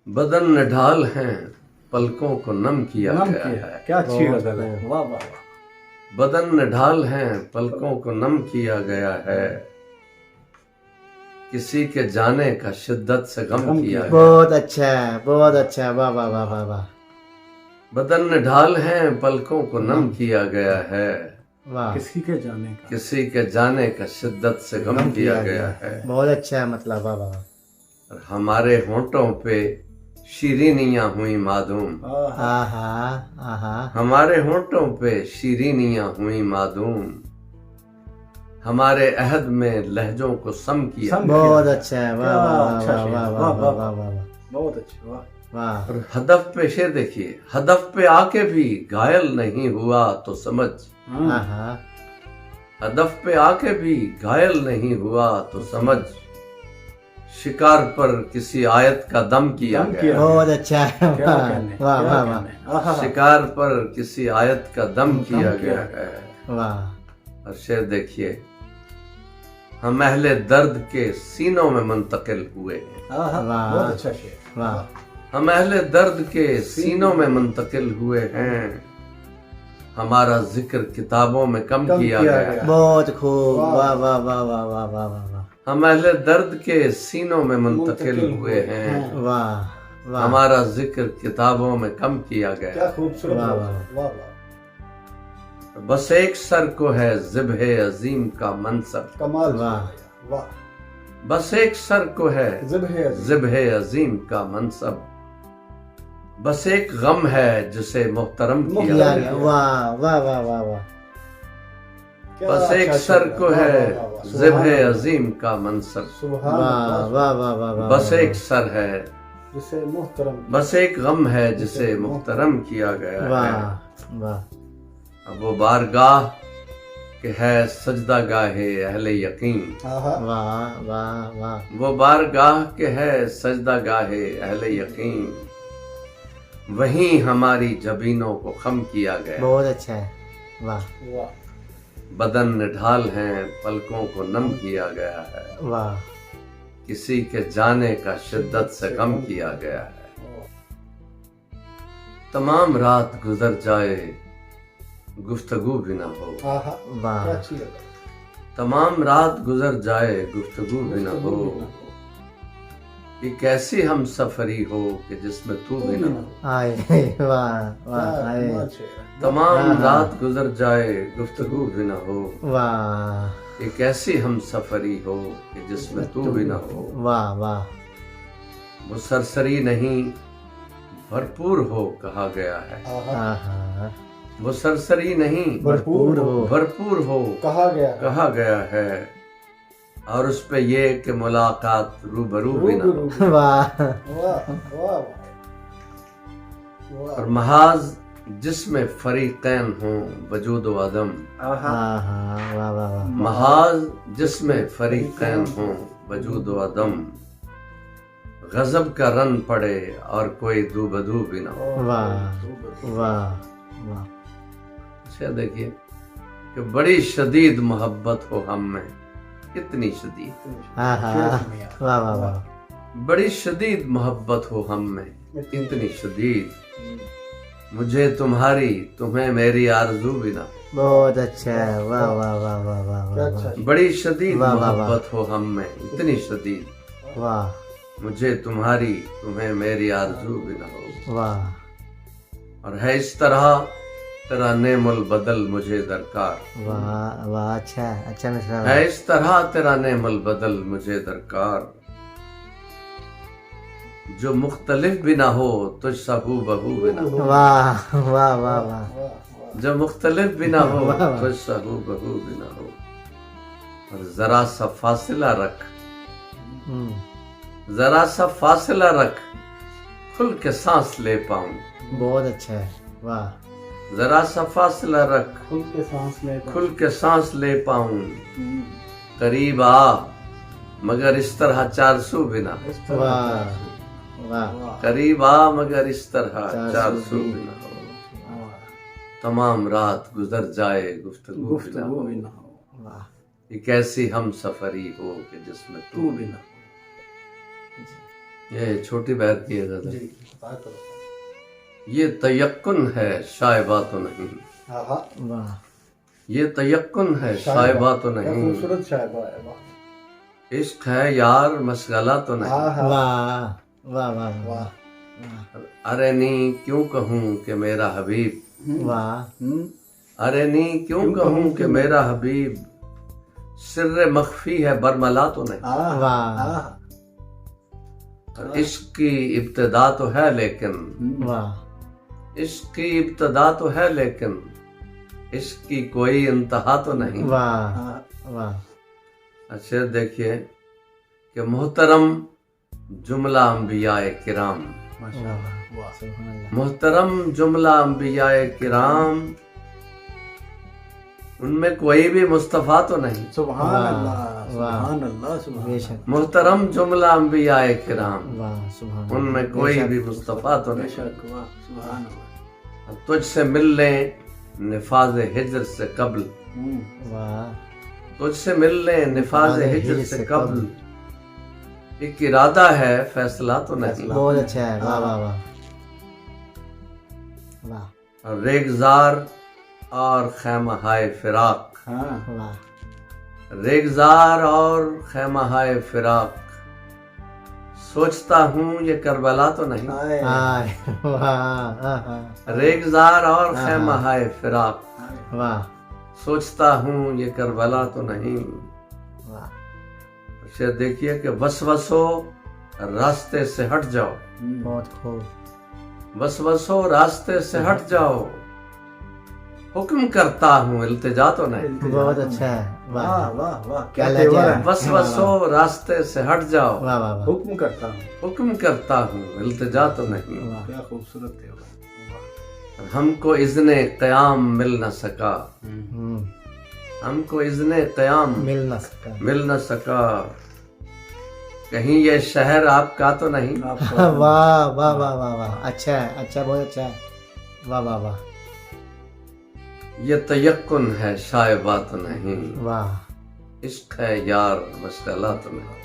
بدن نڈھال ہیں پلکوں کو نم کیا گیا ہے. کیا اچھی غزل ہے. واہ واہ واہ. بدن نڈھال ہیں پلکوں کو نم کیا گیا ہے. کسی کے جانے کا شدت سے غم کیا گیا. بہت اچھا ہے، بہت اچھا. واہ واہ واہ واہ واہ. بدن نڈھال ہیں پلکوں کو نم کیا گیا ہے. واہ، کسی کے جانے کا. کسی کے جانے کا شدت سے غم کیا گیا ہے. بہت اچھا ہے مطلب. واہ واہ. اور ہمارے ہونٹوں پہ شیرینیاں ہوئی معدوم. آہا آہا. ہمارے ہونٹوں پہ شیرینیاں ہوئی معدوم. ہمارے عہد میں لہجوں کو سم کیا. بہت اچھا ہے. واہ واہ واہ واہ واہ واہ واہ واہ. بہت اچھی. واہ واہ. اور ہدف پہ شعر دیکھیے. ہدف پہ آ کے بھی گھائل نہیں ہوا تو سمجھ. آہا. ہدف پہ آ کے بھی گھائل نہیں ہوا تو سمجھ. شکار پر کسی آیت کا دم کیا گیا. بہت اچھا ہے. کیا واہ کہنے. واہ واہ واہ. شکار پر کسی آیت کا دم کیا گیا ہے. واہ. اور شعر دیکھیے. ہم اہل درد کے سینوں میں منتقل ہوئے ہیں. بہت اچھا شعر. واہ. ہم اہل درد کے سینوں میں منتقل ہوئے ہیں. ہمارا ذکر کتابوں میں کم کیا گیا ہے. بہت خوب. واہ واہ واہ واہ واہ واہ واہ. ہم اہل درد کے سینوں میں منتقل ہوئے ہیں. واہ واہ. ہمارا ذکر کتابوں میں کم کیا گیا. کیا خوبصورت. واہ واہ واہ. واہ. بس ایک سر کو ہے ذبح عظیم کا منصب. کمال. واہ. واہ. بس ایک سر کو ہے ذبح عظیم کا منصب. بس ایک غم ہے جسے محترم کیا کیا گیا. گیا. واہ واہ واہ واہ واہ. بس ایک سر کو ہے ذبح عظیم کا منصب. سبحان واہ اللہ. واہ واہ واہ واہ. بس ایک سر ہے. جسے محترم. بس ایک غم ہے جسے محترم کیا گیا ہے. واہ واہ. اب وہ بارگاہ کہ ہے سجدہ گاہ اہل یقین. آہا. واہ واہ واہ. وہ بارگاہ کہ ہے سجدہ گاہ اہل یقین. وہیں ہماری جبینوں کو خم کیا گیا. بہت اچھا ہے. واہ واہ. بدن نڈھال ہیں پلکوں کو نم کیا گیا ہے. واہ. کسی کے جانے کا شدت سے غم کیا گیا ہے. تمام رات گزر جائے گفتگو بھی نہ ہو. آہا. واہ. کیا اچھی لگا. تمام رات گزر جائے گفتگو بھی نہ ہو. ایک ایسی ہم سفری ہو کہ جس میں تو بھی نہ ہو. آئے. واہ واہ. آئے. تمام رات گزر جائے گفتگو بھی نہ ہو. واہ. ایک ایسی ہم سفری ہو کہ جس میں تو بھی نہ ہو. واہ واہ. وہ سرسری نہیں بھرپور ہو کہا گیا ہے. آہا. وہ سرسری نہیں بھرپور ہو بھرپور ہو کہا گیا ہے. اور اس پہ یہ کہ ملاقات روبرو بھی نہ ہو. واہ. اور محاذ جس میں فریقین ہوں وجود و عدم. آہا. واہ واہ واہ. محاذ جس میں فریقین ہوں وجود و عدم. غضب کا رن پڑے اور کوئی دو بدو بھی نہ ہو. واہ واہ واہ. اچھا دیکھیے کہ بڑی شدید محبت ہو ہم میں. اتنی شدید. آہا. واہ واہ واہ. بڑی شدید محبت ہو ہم میں. اتنی شدید. مجھے تمہاری تمہیں میری آرزو بھی نہ ہو. بہت اچھا ہے. واہ واہ واہ واہ واہ واہ. بڑی شدید واہ واہ واہ. محبت ہو ہم میں. اتنی شدید. واہ مجھے تمہاری تمہیں میری آرزو بھی نہ ہو. واہ. اور ہے اس طرح تیرا نعم البدل مجھے درکار. واہ واہ. اچھا ہے. اچھا مشرا. ہے اس طرح تیرا نعم البدل مجھے درکار. جو مختلف بھی نہ ہو تجھ سا ہو بہو بھی نہ ہو. واہ واہ واہ واہ. جو مختلف بھی نہ ہو تجھ سا ہو بہو بھی نہ ہو. اور ذرا سا فاصلہ رکھ. ذرا سا فاصلہ رکھ کھل کے سانس لے پاؤں. بہت اچھا ہے. واہ. ذرا سا فاصلہ رکھ کھل کے سانس لے. کھل کے سانس لے پاؤں. قریب آ مگر اس طرح 400 بھی نہ ہو. واہ واہ. قریب آ مگر اس طرح 400 بھی نہ ہو. تمام رات گزر جائے گفتگو بھی نہ ہو. واہ. ایک ایسی ہم سفری ہو کہ جس میں تو بھی نہ ہو. یہ چھوٹی بہر کی ہے غزل. جی بتا کرو. یہ تیقن ہے شائبہ تو نہیں. آہا واہ یہ تیقن ہے شائبہ تو کیا نہیں. خوبصورت شائبہ ہے. واہ عشق ہے یار مشغلہ تو نہیں. آہا واہ واہ واہ واہ ارے نی کیوں کہوں کہ میرا حبیب. واہ ارے نی کیوں کہوں کہ میرا حبیب سر مخفی ہے برملا تو نہیں. آہا واہ آہا عشق کی ابتدا تو ہے لیکن واہ عشق کی ابتدا تو ہے لیکن عشق کی کوئی انتہا تو نہیں. واہ آہا. واہ اچھا دیکھیے کہ محترم جملہ انبیاء کرام. ماشاء اللہ. واہ سبحان اللہ محترم جملہ انبیاء کرام ان میں کوئی بھی مصطفیٰ تو نہیں. سبحان واہ، اللہ سبحان اللہ سبحان بے اللہ. شک محترم جملہ انبیاء کرام واہ سبحان ان میں کوئی بھی مصطفیٰ تو بے نہیں. شک. واہ سبحان اللہ. تجھ سے مل لیں نفاذ ہجر سے قبل. واہ تجھ سے مل لیں نفاذ ہجر سے قبل ایک ارادہ ہے فیصلہ تو نہیں. بہت اچھا ہے. واہ واہ واہ واہ اور ریگزار اور خیمہ ہائے فراق. ہاں واہ ریگزار اور خیمہ ہائے فراق سوچتا ہوں یہ کربلا تو نہیں. آئے. آئے واہ ریگزار اور خیمہ ہائے فراق واہ سوچتا ہوں یہ کربلا تو نہیں. واہ اچھا دیکھیے کہ وسوسو راستے سے ہٹ جاؤ. بہت خوب. وسوسو راستے سے ہٹ جاؤ حکم کرتا ہوں التجا تو نہیں. بہت اچھا ہے. واہ واہ واہ واہ کیا کیا تیور لہجہ ہے. وسوسو راستے سے ہٹ جاؤ واہ واہ واہ حکم کرتا ہوں. حکم کرتا ہوں التجا تو نہیں. واہ کیا خوبصورت تیور ہے. ہم کو اذن قیام مل نہ سکا. ہوں، ہم کو اذن قیام مل نہ سکا. مل نہ سکا کہیں یہ شہر آپ کا تو نہیں. آپ واہ کو واہ واہ واہ واہ اچھا ہے. اچھا بہت اچھا ہے. واہ واہ واہ یہ تیقن ہے شائبہ تو نہیں. واہ عشق ہے یار مشغلہ تو نہیں.